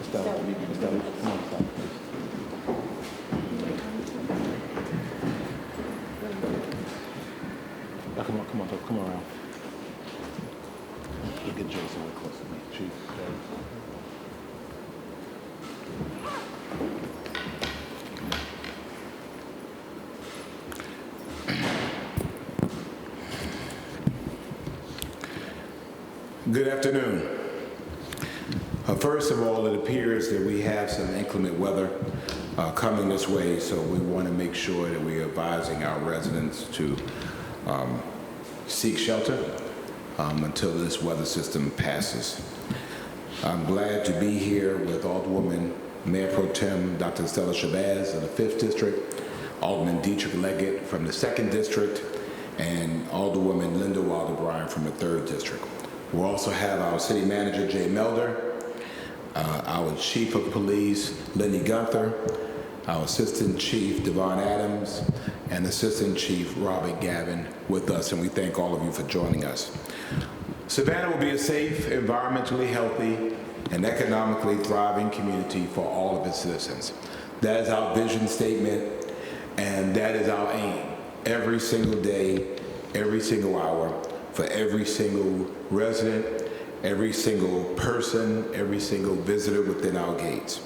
Stella, Stella, come on, Stella, please. Come on, come around. We'll get Jason real close to me, Chief. Good afternoon. First of all, it appears that we have some inclement weather coming this way, so we want to make sure that we are advising our residents to seek shelter until this weather system passes. I'm glad to be here with Alderwoman Mayor Pro Tem Dr. Stella Shabazz of the 5th District, Alderman Dietrich Leggett from the 2nd District, and Alderwoman Linda Wilder Bryan from the 3rd District. We'll also have our City Manager, Jay Melder, our Chief of Police, Lenny Gunther, our Assistant Chief, Devon Adams, and Assistant Chief, Robert Gavin, with us, and we thank all of you for joining us. Savannah will be a safe, environmentally healthy, and economically thriving community for all of its citizens. That is our vision statement, and that is our aim. Every single day, every single hour, for every single resident, every single person, every single visitor within our gates.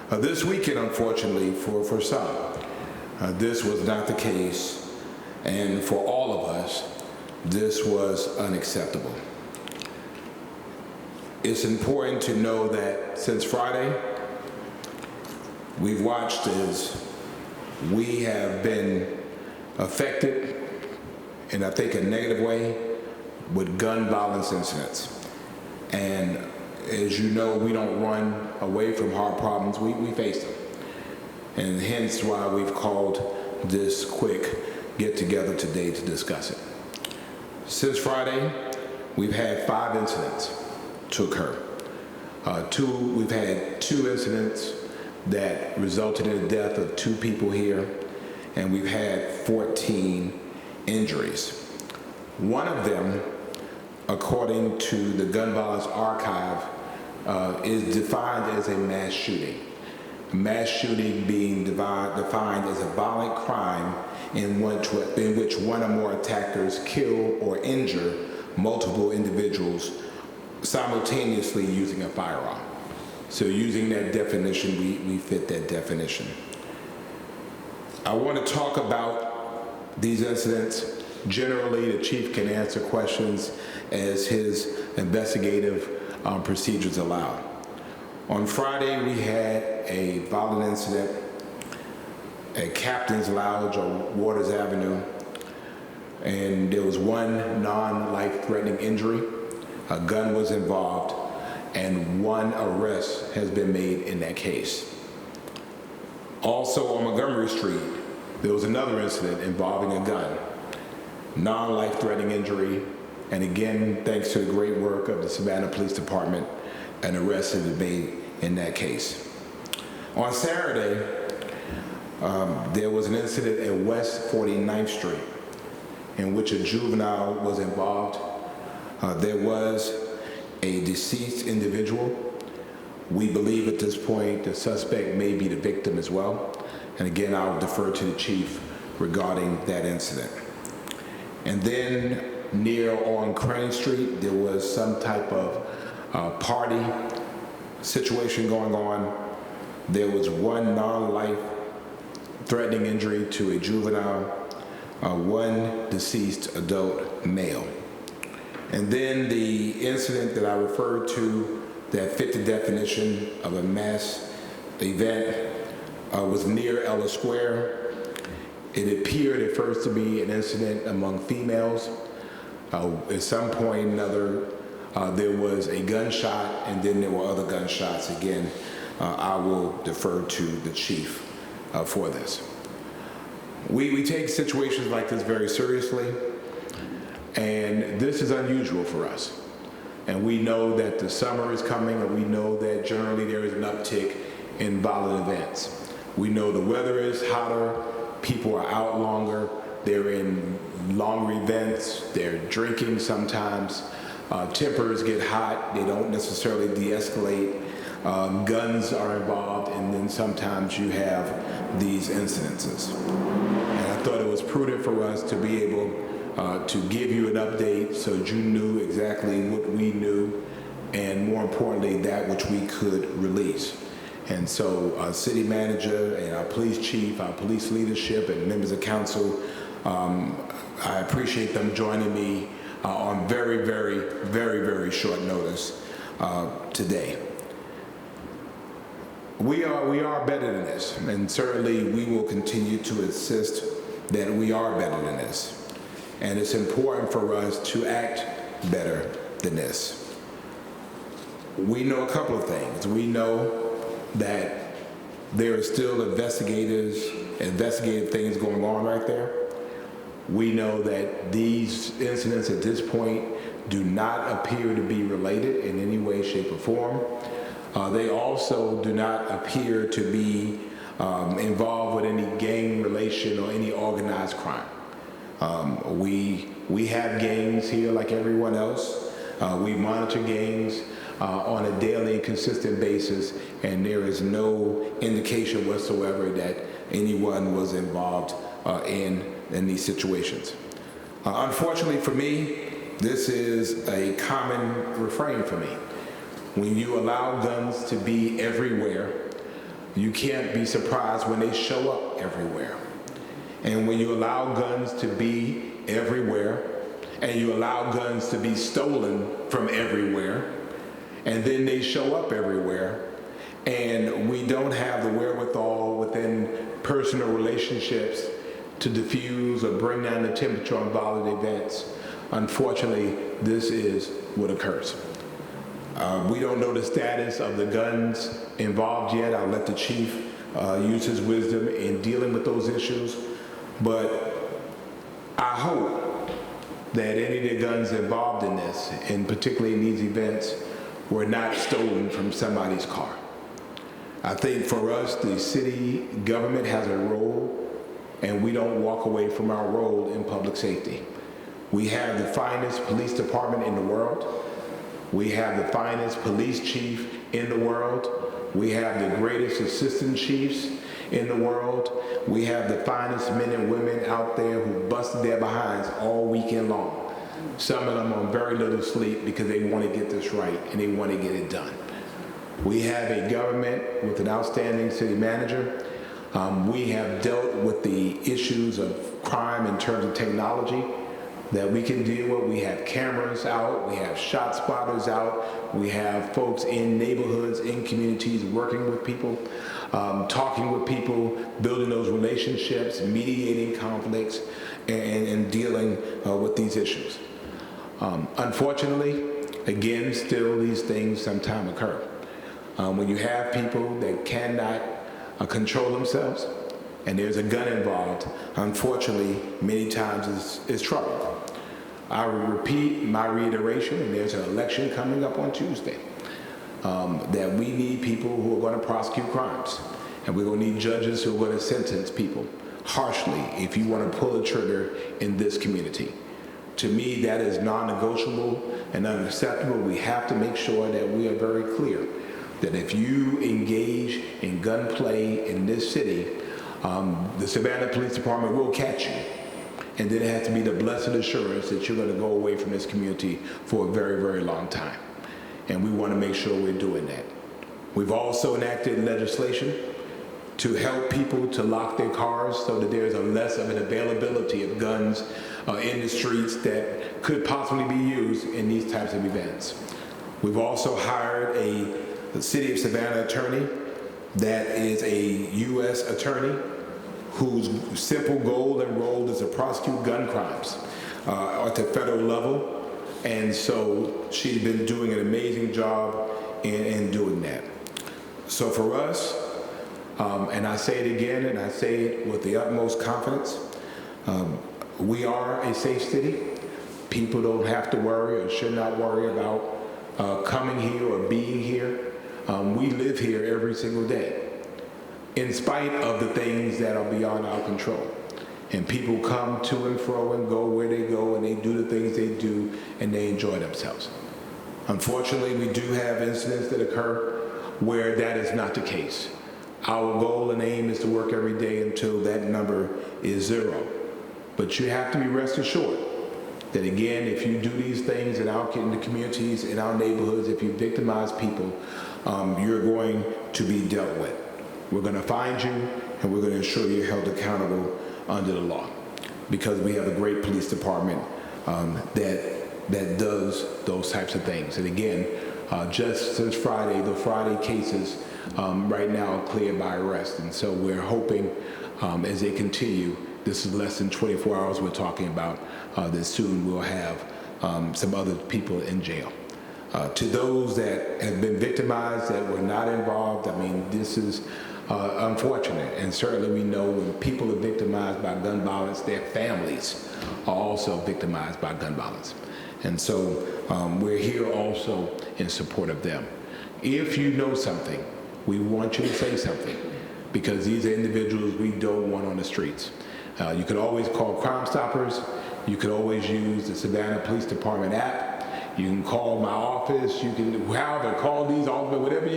This weekend, unfortunately, for some, this was not the case, and for all of us, this was unacceptable. It's important to know that since Friday, we've watched as we have been affected in, I think, a negative way with gun violence incidents. And as you know, we don't run away from hard problems, we face them. And hence why we've called this quick get-together today to discuss it. Since Friday, we've had 5 incidents to occur. We've had 2 incidents that resulted in the death of 2 people here, and we've had 14 injuries. One of them, according to the Gun Violence Archive, is defined as a mass shooting. Mass shooting being defined as a violent crime in which one or more attackers kill or injure multiple individuals simultaneously using a firearm. So using that definition, we fit that definition. I want to talk about these incidents. Generally, the chief can answer questions as his investigative procedures allow. On Friday, we had a violent incident at Captain's Lounge on Waters Avenue, and there was 1 non-life-threatening injury. A gun was involved, and 1 arrest has been made in that case. Also on Montgomery Street, there was another incident involving a gun, non-life-threatening injury, and again, thanks to the great work of the Savannah Police Department, an arrest has been made in that case. On Saturday, there was an incident at West 49th Street in which a juvenile was involved. There was a deceased individual. We believe at this point the suspect may be the victim as well. And again, I'll defer to the chief regarding that incident. And then near on Crane Street, there was some type of party situation going on. There was 1 non-life-threatening injury to a juvenile, 1 deceased adult male. And then the incident that I referred to that fit the definition of a mass event was near Ellis Square. It appeared at first to be an incident among females. At some point or another, there was a gunshot, and then there were other gunshots. Again, I will defer to the chief for this. We take situations like this very seriously, and this is unusual for us. And we know that the summer is coming, and we know that generally there is an uptick in violent events. We know the weather is hotter, people are out longer, they're in longer events, they're drinking sometimes, tempers get hot, they don't necessarily de-escalate, guns are involved, and then sometimes you have these incidences. And I thought it was prudent for us to be able to give you an update so that you knew exactly what we knew, and more importantly, that which we could release. And so our city manager and our police chief, our police leadership, and members of council, I appreciate them joining me on very, very, very, very short notice today. We are better than this, and certainly we will continue to insist that we are better than this. And it's important for us to act better than this. We know a couple of things. We know that there are still investigative things going on right there. We know that these incidents at this point do not appear to be related in any way, shape, or form. They also do not appear to be involved with any gang relation or any organized crime. We have gangs here like everyone else. We monitor gangs on a daily and consistent basis, and there is no indication whatsoever that anyone was involved in these situations. Unfortunately for me, this is a common refrain for me. When you allow guns to be everywhere, you can't be surprised when they show up everywhere. And when you allow guns to be everywhere, and you allow guns to be stolen from everywhere, and then they show up everywhere, and we don't have the wherewithal within personal relationships to diffuse or bring down the temperature on violent events, unfortunately, this is what occurs. We don't know the status of the guns involved yet. I'll let the chief use his wisdom in dealing with those issues, but I hope that any of the guns involved in this, and particularly in these events, were not stolen from somebody's car. I think for us, the city government has a role, and we don't walk away from our role in public safety. We have the finest police department in the world. We have the finest police chief in the world. We have the greatest assistant chiefs in the world. We have the finest men and women out there who busted their behinds all weekend long. Some of them on very little sleep because they want to get this right and they want to get it done. We have a government with an outstanding city manager. We have dealt with the issues of crime in terms of technology that we can deal with. We have cameras out, we have shot spotters out, we have folks in neighborhoods, in communities, working with people, talking with people, building those relationships, mediating conflicts, and dealing with these issues. Unfortunately, again, still these things sometimes occur. When you have people that cannot control themselves, and there's a gun involved, unfortunately, many times it's trouble. I will repeat my reiteration, and there's an election coming up on Tuesday, that we need people who are going to prosecute crimes, and we're going to need judges who are going to sentence people harshly if you want to pull a trigger in this community. To me, that is non-negotiable and unacceptable. We have to make sure that we are very clear that if you engage in gunplay in this city, the Savannah Police Department will catch you. And then it has to be the blessed assurance that you're going to go away from this community for a very, very long time. And we want to make sure we're doing that. We've also enacted legislation to help people to lock their cars so that there's a less of an availability of guns in the streets that could possibly be used in these types of events. We've also hired a City of Savannah attorney that is a U.S. attorney whose simple goal and role is to prosecute gun crimes at the federal level. And so she's been doing an amazing job in doing that. So for us, and I say it again, and I say it with the utmost confidence, we are a safe city. People don't have to worry or should not worry about coming here or being here. We live here every single day, in spite of the things that are beyond our control. And people come to and fro and go where they go, and they do the things they do, and they enjoy themselves. Unfortunately, we do have incidents that occur where that is not the case. Our goal and aim is to work every day until that number is 0. But you have to be rest assured that, again, if you do these things in the communities, in our neighborhoods, if you victimize people, you're going to be dealt with. We're going to find you, and we're going to ensure you're held accountable under the law, because we have a great police department that does those types of things. And again, just since Friday, the Friday cases right now are cleared by arrest. And so we're hoping as they continue, this is less than 24 hours we're talking about, that soon we'll have some other people in jail. To those that have been victimized, that were not involved, I mean, this is unfortunate. And certainly we know when people are victimized by gun violence, their families are also victimized by gun violence. And so we're here also in support of them. If you know something, we want you to say something, because these are individuals we don't want on the streets. You could always call Crime Stoppers. You could always use the Savannah Police Department app. You can call my office. You can, however, call these officers, whatever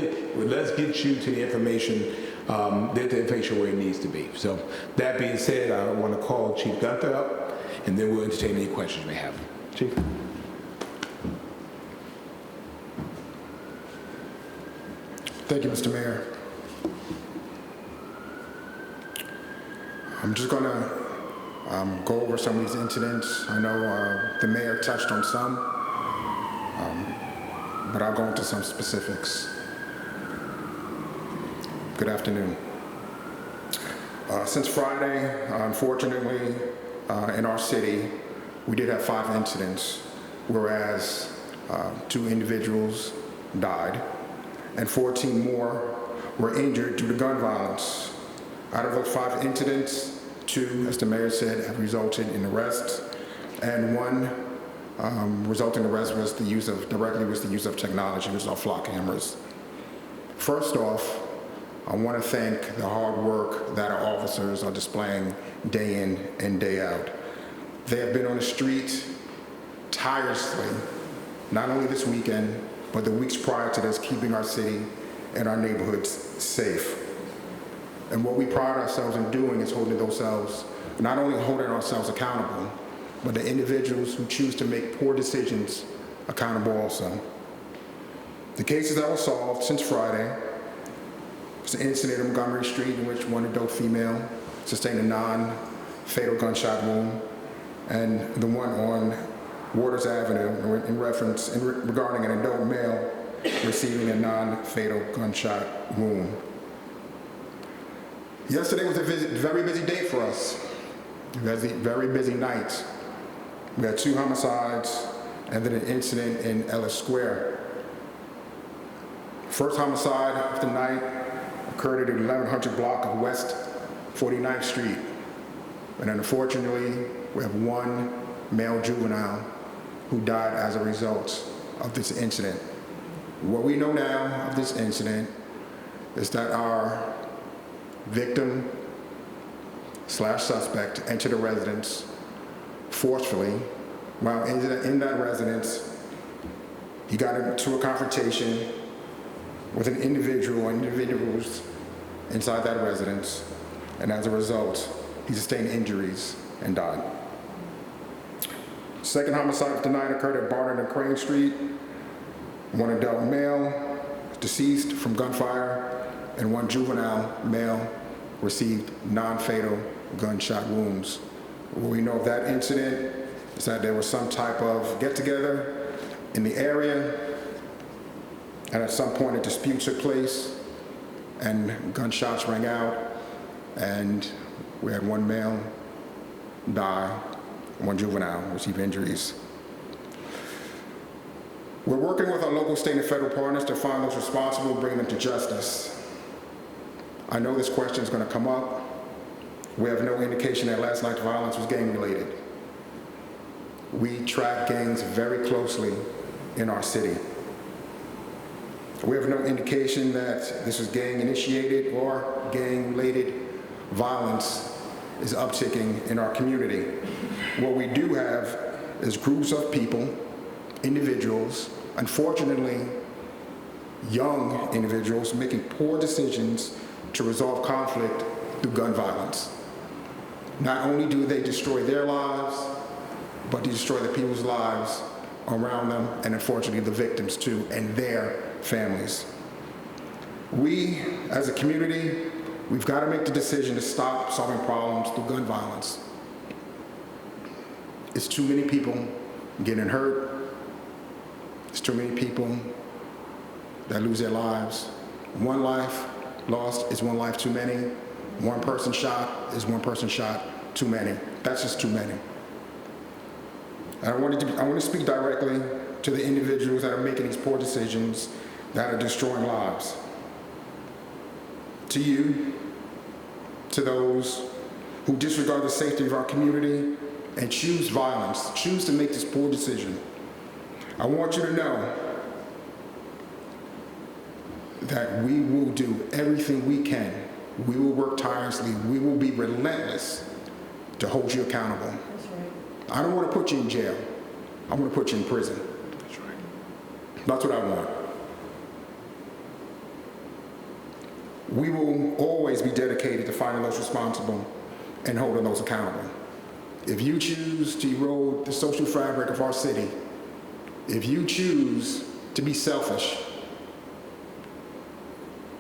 let's get you to the information, where it needs to be. So that being said, I want to call Chief Gunther up, and then we'll entertain any questions you may have. Chief. Thank you, Mr. Mayor. I'm just going to go over some of these incidents. I know the mayor touched on some, but I'll go into some specifics. Good afternoon. Since Friday, unfortunately, in our city, we did have 5 incidents, whereas 2 individuals died and 14 more were injured due to gun violence. Out of those 5 incidents, 2, as the mayor said, have resulted in arrests, and 1 resulting arrest was the use of technology, which is our flock cameras. First off, I want to thank the hard work that our officers are displaying day in and day out. They have been on the street tirelessly, not only this weekend, but the weeks prior to this, keeping our city and our neighborhoods safe. And what we pride ourselves in doing is not only holding ourselves accountable, but the individuals who choose to make poor decisions accountable also. The cases that were solved since Friday was an incident on Montgomery Street in which 1 adult female sustained a non-fatal gunshot wound, and the one on Waters Avenue regarding an adult male receiving a non-fatal gunshot wound. Yesterday was a very busy day for us. Very busy night. We had 2 homicides and then an incident in Ellis Square. First homicide of the night occurred at the 1100 block of West 49th Street. And unfortunately, we have 1 male juvenile who died as a result of this incident. What we know now of this incident is that our victim/suspect entered a residence forcefully. While in that residence, he got into a confrontation with an individual or individuals inside that residence, and as a result, he sustained injuries and died. Second homicide of the night occurred at Barnard and Crane Street. 1 adult male deceased from gunfire, and 1 juvenile male received non-fatal gunshot wounds. What we know of that incident is that there was some type of get-together in the area, and at some point a dispute took place, and gunshots rang out, and we had 1 male die, 1 juvenile receive injuries. We're working with our local, state, and federal partners to find those responsible and bring them to justice. I know this question is going to come up. We have no indication that last night's violence was gang-related. We track gangs very closely in our city. We have no indication that this was gang-initiated or gang-related violence is upticking in our community. What we do have is groups of people, individuals, unfortunately, young individuals making poor decisions to resolve conflict through gun violence. Not only do they destroy their lives, but they destroy the people's lives around them, and unfortunately the victims too, and their families. We, as a community, we've got to make the decision to stop solving problems through gun violence. It's too many people getting hurt. It's too many people that lose their lives. One life lost is one life too many. One person shot is one person shot too many. That's just too many. And I want to speak directly to the individuals that are making these poor decisions that are destroying lives. To you, to those who disregard the safety of our community and choose violence, choose to make this poor decision. I want you to know that we will do everything we can. We will work tirelessly. We will be relentless to hold you accountable. That's right. I don't want to put you in jail. I want to put you in prison. That's right. That's what I want. We will always be dedicated to finding those responsible and holding those accountable. If you choose to erode the social fabric of our city, if you choose to be selfish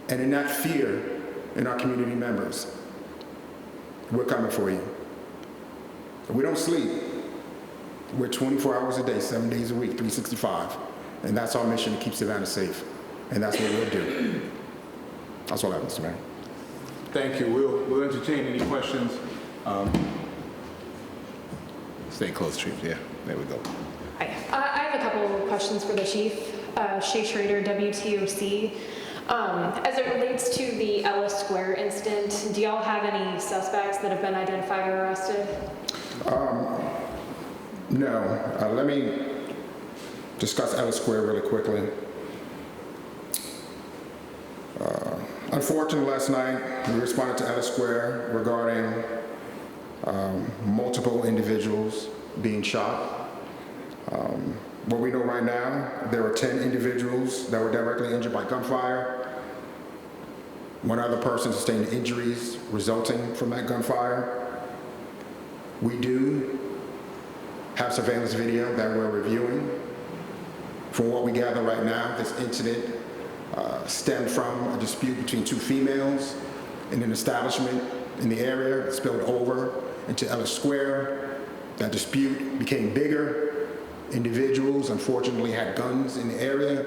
and enact fear in our community members, we're coming for you. We don't sleep. We're 24 hours a day, 7 days a week, 365. And that's our mission to keep Savannah safe. And that's what we'll do. That's all I have, Mr. Mayor. Thank you. We'll entertain any questions. Stay close, Chief. Yeah, there we go. Hi. I have a couple of questions for the chief. Shay Schrader, WTOC. As it relates to the Ellis Square incident, do y'all have any suspects that have been identified or arrested? No. Let me discuss Ellis Square really quickly. Unfortunately, last night we responded to Ellis Square regarding multiple individuals being shot. What we know right now, there were 10 individuals that were directly injured by gunfire. One other person sustained injuries resulting from that gunfire. We do have surveillance video that we're reviewing. From what we gather right now, this incident stemmed from a dispute between two females in an establishment in the area. It spilled over into Ellis Square. That dispute became bigger. Individuals, unfortunately, had guns in the area.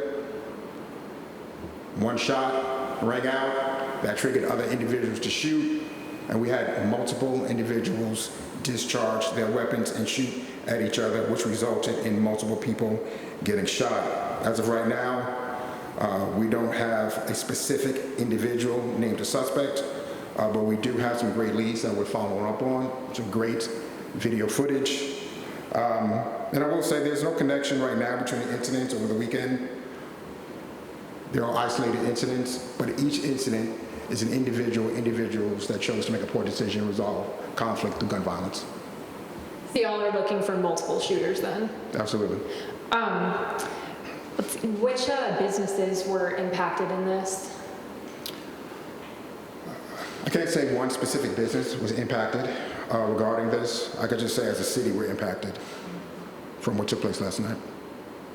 One shot rang out that triggered other individuals to shoot, and we had multiple individuals discharge their weapons and shoot at each other, which resulted in multiple people getting shot. As of right now, we don't have a specific individual named a suspect, but we do have some great leads that we're following up on, some great video footage. And I will say there's no connection right now between the incidents over the weekend. They're all isolated incidents, but each incident is an individuals that chose to make a poor decision and resolve conflict through gun violence. So y'all are looking for multiple shooters then? Absolutely. Let's see, which businesses were impacted in this? I can't say one specific business was impacted regarding this. I could just say as a city we're impacted from what took place last night.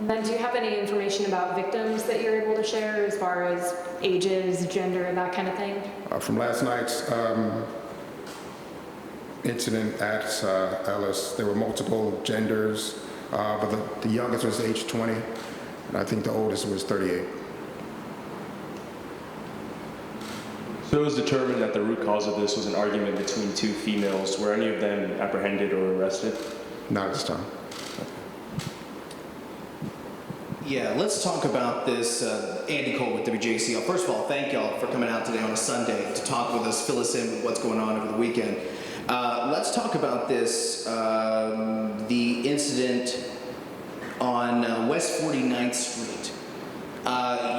And then do you have any information about victims that you're able to share as far as ages, gender, that kind of thing? From last night's incident at Ellis, there were multiple genders, but the youngest was age 20, and I think the oldest was 38. So it was determined that the root cause of this was an argument between two females. Were any of them apprehended or arrested? Not at this time. Yeah, let's talk about this. Andy Cole with WJCL. First of all, thank y'all for coming out today on a Sunday to talk with us, fill us in with what's going on over the weekend. Let's talk about this, the incident on West 49th Street.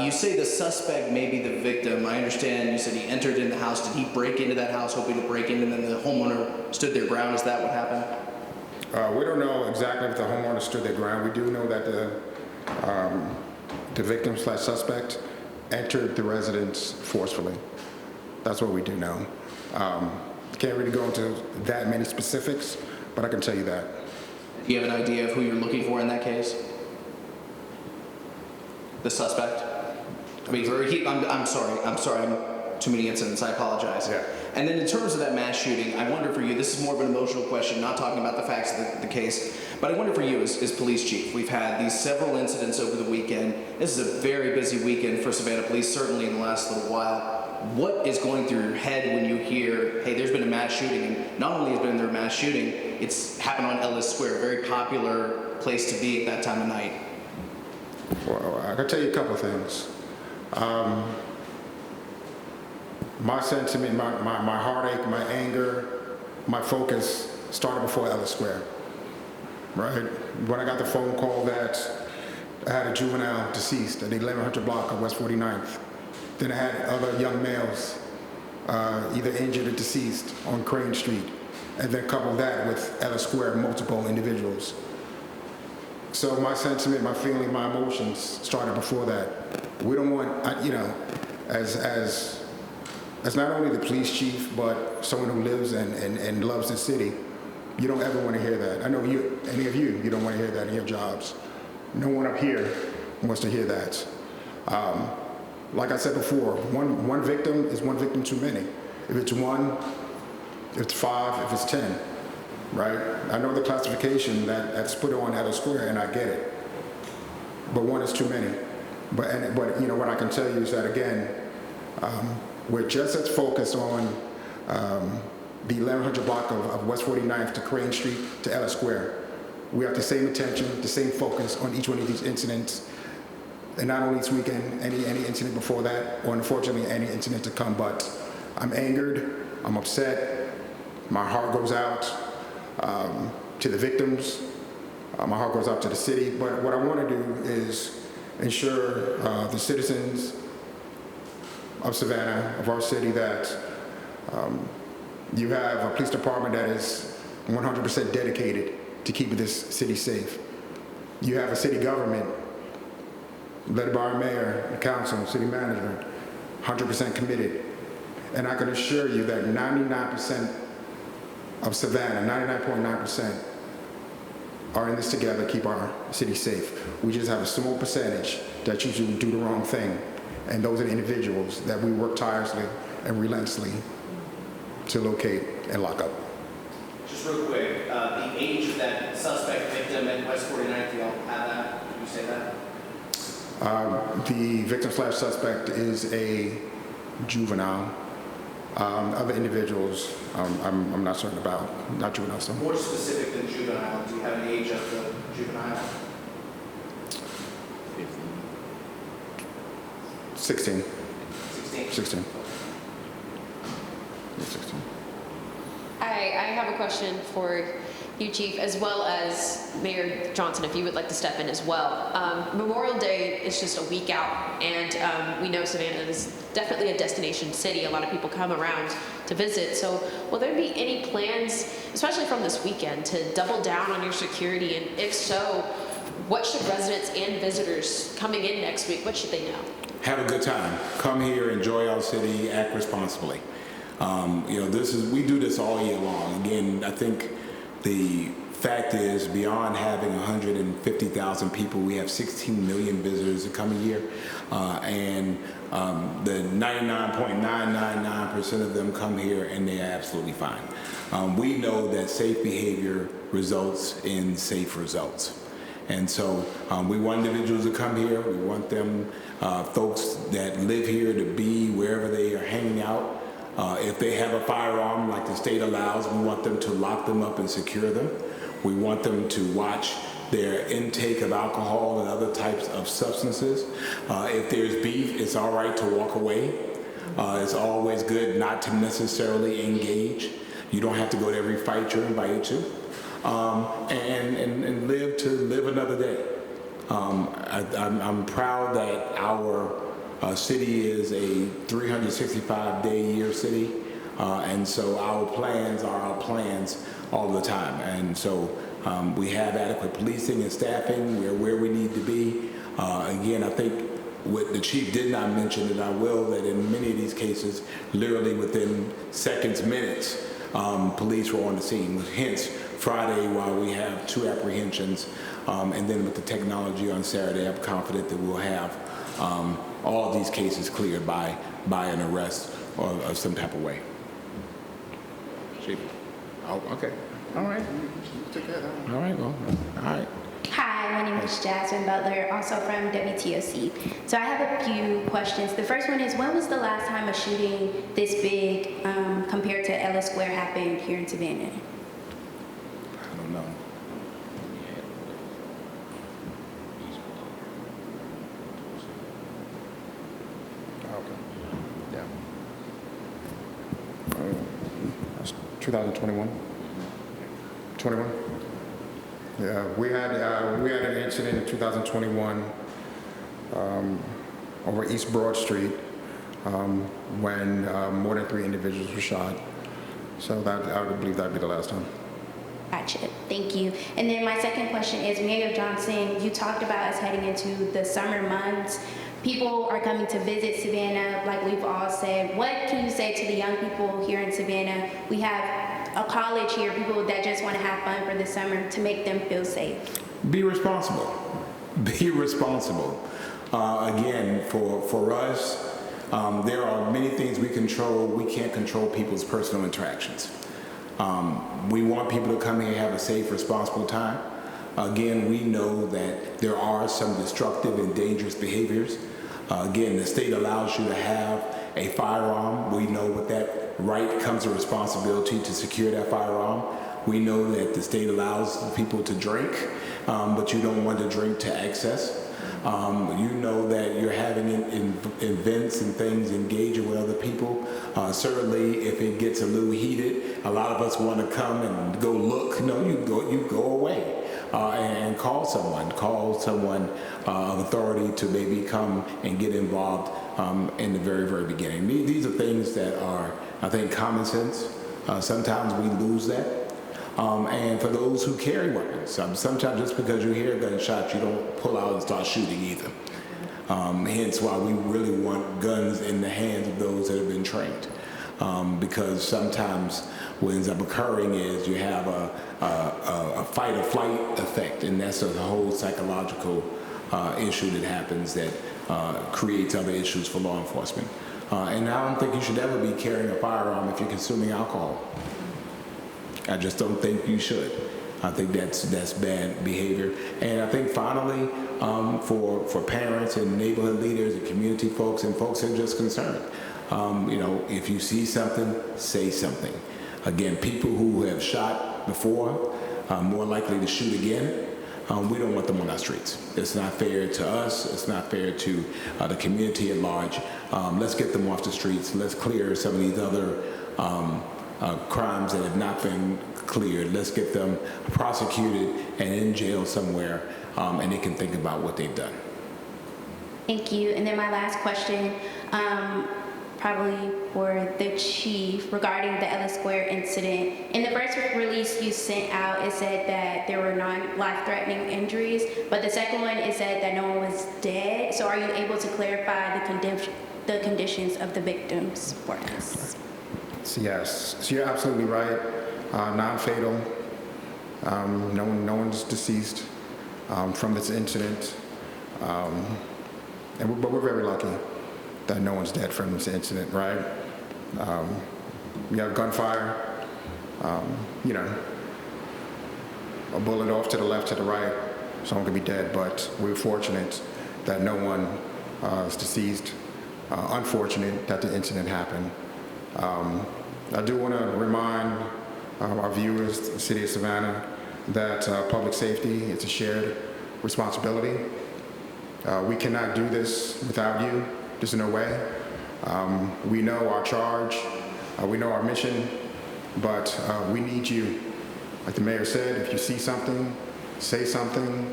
You say the suspect may be the victim. I understand you said he entered in the house. Did he break into that house hoping to break in, and then the homeowner stood their ground? Is that what happened? We don't know exactly if the homeowner stood their ground. We do know that the victim/suspect entered the residence forcefully. That's what we do know. Can't really go into that many specifics, but I can tell you that. Do you have an idea of who you're looking for in that case? The suspect? I mean, I'm sorry, too many incidents, I apologize. Yeah. And then in terms of that mass shooting, I wonder for you, this is more of an emotional question, not talking about the facts of the case, but I wonder for you as police chief, we've had these several incidents over the weekend. This is a very busy weekend for Savannah Police, certainly in the last little while. What is going through your head when you hear, hey, there's been a mass shooting, and not only has been there a mass shooting, it's happened on Ellis Square, a very popular place to be at that time of night? Well, I can tell you a couple of things. My sentiment, my heartache, my anger, my focus started before Ellis Square, right? When I got the phone call that I had a juvenile deceased at the 1100 block of West 49th, then I had other young males either injured or deceased on Crane Street, and then couple that with Ellis Square, multiple individuals. So my sentiment, my feeling, my emotions started before that. We don't want, as not only the police chief, but someone who lives and loves the city, you don't ever want to hear that. I know any of you don't want to hear that in your jobs. No one up here wants to hear that. Like I said before, one victim is one victim too many. If it's one, if it's 5, if it's 10, right? I know the classification that's put on Ellis Square, and I get it. But one is too many. But what I can tell you is that, again, we're just as focused on the 1100 block of West 49th to Crane Street to Ellis Square. We have the same attention, the same focus on each one of these incidents. And not only this weekend, any incident before that, or unfortunately any incident to come, but I'm angered, I'm upset, my heart goes out to the victims, my heart goes out to the city, but what I want to do is ensure the citizens of Savannah, of our city, that you have a police department that is 100% dedicated to keeping this city safe. You have a city government led by our mayor, the council, city manager, 100% committed. And I can assure you that 99% of Savannah, 99.9%, are in this together to keep our city safe. We just have a small percentage that usually do the wrong thing. And those are the individuals that we work tirelessly and relentlessly to locate and lock up. Just real quick, the age of that suspect victim at West 49th, do y'all have that? Can you say that? The victim/suspect is a juvenile. Other individuals, I'm not certain about, not juvenile. So. More specific than juvenile, do you have an age of the juvenile? 16. 16. 16. 16. I have a question for you, Chief, as well as Mayor Johnson, if you would like to step in as well. Memorial Day is just a week out, and we know Savannah is definitely a destination city. A lot of people come around to visit. So will there be any plans, especially from this weekend, to double down on your security? And if so, what should residents and visitors coming in next week, what should they know? Have a good time. Come here, enjoy our city, act responsibly. We do this all year long. Again, I think the fact is, beyond having 150,000 people, we have 16 million visitors that come a year, and the 99.999% of them come here and they are absolutely fine. We know that safe behavior results in safe results. And so we want individuals to come here. We want them, folks that live here, to be wherever they are hanging out. If they have a firearm like the state allows, we want them to lock them up and secure them. We want them to watch their intake of alcohol and other types of substances. If there's beef, it's all right to walk away. It's always good not to necessarily engage. You don't have to go to every fight you're invited to. And live another day. I'm proud that our city is a 365-day-a-year city, and so our plans are our plans all the time. And so we have adequate policing and staffing. We're where we need to be. Again, I think what the chief did not mention, and I will, that in many of these cases, literally within seconds, minutes, police were on the scene. Hence, Friday, while we have 2 apprehensions, and then with the technology on Saturday, I'm confident that we'll have all of these cases cleared by an arrest or of some type of way. Chief? Oh, okay. All right. All right, well, all right. Hi, my name is Jasmine Butler, also from WTOC. So I have a few questions. The first one is, when was the last time a shooting this big compared to Ellis Square happened here in Savannah? I don't know. Okay. Yeah. That's 2021. 21. Yeah, we had an incident in 2021 over East Broad Street when more than 3 individuals were shot. So that I would believe that'd be the last time. Gotcha, thank you. And then my second question is, Mayor Johnson, you talked about us heading into the summer months. People are coming to visit Savannah, like we've all said. What can you say to the young people here in Savannah? We have a college here, people that just want to have fun for the summer, to make them feel safe. Be responsible. Be responsible. Again, for us, there are many things we control. We can't control people's personal interactions. We want people to come here and have a safe, responsible time. Again, we know that there are some destructive and dangerous behaviors. Again, the state allows you to have a firearm. We know with that right comes a responsibility to secure that firearm. We know that the state allows people to drink, but you don't want to drink to excess. You know that you're having events and things, engaging with other people. Certainly, if it gets a little heated, a lot of us want to come and go look. No, you go away and call someone of authority to maybe come and get involved in the very, very beginning. These are things that are, I think, common sense. Sometimes we lose that. And for those who carry weapons, sometimes just because you hear gunshots, you don't pull out and start shooting either. Hence why we really want guns in the hands of those that have been trained. Because sometimes what ends up occurring is you have a fight or flight effect, and that's a whole psychological issue that happens that creates other issues for law enforcement. And I don't think you should ever be carrying a firearm if you're consuming alcohol. I just don't think you should. I think that's bad behavior. And I think finally, for parents and neighborhood leaders and community folks and folks that are just concerned, if you see something, say something. Again, people who have shot before are more likely to shoot again. We don't want them on our streets. It's not fair to us. It's not fair to the community at large. Let's get them off the streets. Let's clear some of these other crimes that have not been cleared. Let's get them prosecuted and in jail somewhere, and they can think about what they've done. Thank you. And then my last question, probably for the chief, regarding the Ellis Square incident. In the first release you sent out, it said that there were non-life-threatening injuries, but the second one, it said that no one was dead. So are you able to clarify the conditions of the victims for us? Yes, so you're absolutely right. Non-fatal. No one's deceased from this incident. But we're very lucky that no one's dead from this incident, right? We have gunfire, a bullet off to the left, to the right, someone could be dead, but we're fortunate that no one is deceased. Unfortunate that the incident happened. I do want to remind our viewers, the city of Savannah, that public safety is a shared responsibility. We cannot do this without you. There's no way. We know our charge, we know our mission, but we need you. Like the mayor said, if you see something, say something,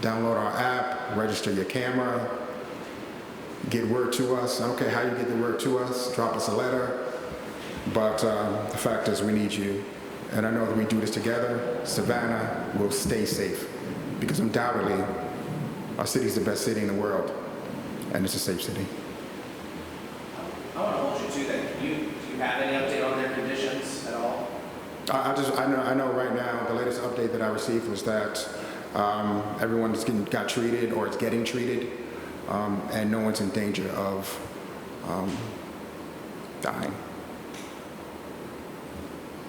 download our app, register your camera, get word to us. I don't care how you get the word to us, drop us a letter. But the fact is, we need you. And I know that we do this together, Savannah will stay safe. Because undoubtedly, our city is the best city in the world. and it's a safe city. I want to hold you to that. Do you have any update on their conditions at all? I know right now, the latest update that I received was that everyone got treated or is getting treated, and no one's in danger of dying.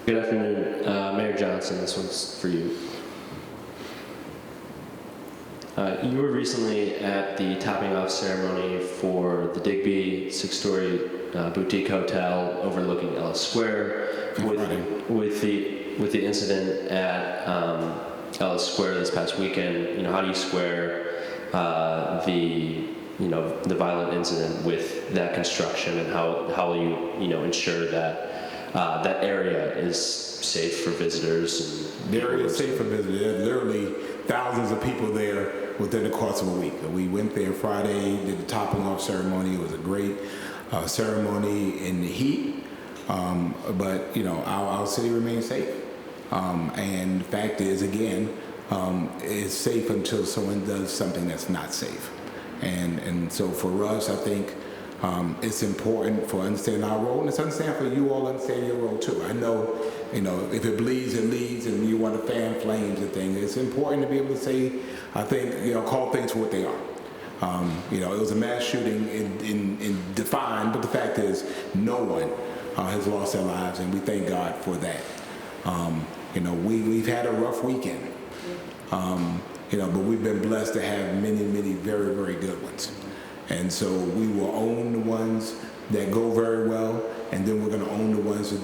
Good afternoon, Mayor Johnson. This one's for you. You were recently at the topping off ceremony for the Digby six-story boutique hotel overlooking Ellis Square. With the incident at Ellis Square this past weekend, how do you square the violent incident with that construction, and how will you ensure that that area is safe for visitors? The area is safe for visitors. There are literally thousands of people there within the course of a week. We went there Friday, did the topping off ceremony. It was a great ceremony in the heat, but our city remains safe. And the fact is, again, it's safe until someone does something that's not safe. And so for us, I think it's important for understanding our role, and it's understand for you all understand your role too. I know, if it bleeds, it leads, and you want to fan flames and things. It's important to be able to say, I think, call things for what they are. It was a mass shooting in defined, but the fact is, no one has lost their lives, and we thank God for that. We've had a rough weekend, but we've been blessed to have many, many very, very good ones. And so we will own the ones that go very well, and then we're going to own the ones that